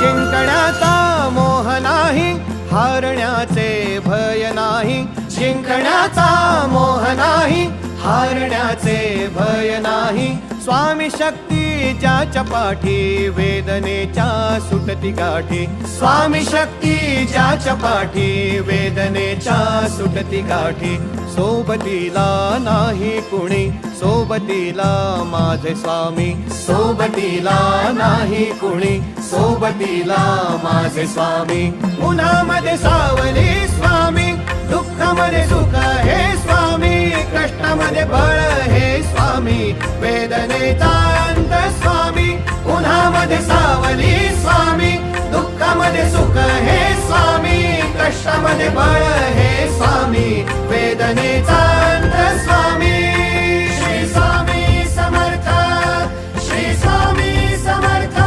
जिंकण्याचा मोह नाही, हारण्याचे भय नाही. जिंकण्याचा मोह नाही, हारण्याचे भय नाही. स्वामी शक्ती ज्याच्या पाठी, वेदनेच्या सुटती गाठी. स्वामी शक्ती ज्याच्या पाठी, वेदनेच्या सुटती गाठी. सोबतीला नाही कुणी, सोबतीला माझे स्वामी. सोबतीला नाही कुणी, सोबतीला माझे स्वामी. उन्हामध्ये सावली स्वामी, दुःखामध्ये सुख हे स्वामी. कष्टामध्ये बळ हे स्वामी, वेदनेचा अंत स्वामी. उन्हामध्ये सावली स्वामी, दुःखामध्ये सुख हे स्वामी. कष्टामध्ये बळ हे स्वामी, वेदनेचा अंत स्वामी. श्री स्वामी समर्थ, श्री स्वामी समर्थ,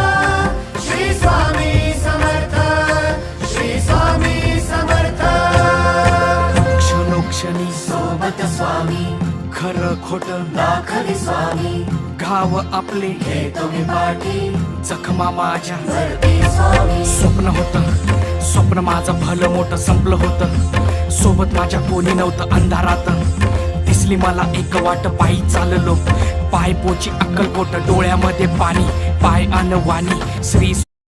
श्री स्वामी समर्थ, श्री स्वामी समर्थ. क्षणोक्षणी सोबत स्वामी, खरं खोट दाखले स्वामी. घाव आपले हे तुम्ही पाठी, जखमा माझ्या भरते स्वामी. स्वप्न होतं, स्वप्न माझं भलं मोठं संपलं होतं. सोबत माझ्या कोणी नव्हतं अंधारात. दिसली मला एक वाट, पायी चाललो पाय पोची अक्कलकोट. डोळ्यामध्ये पाणी, पाय अन वाणी. श्री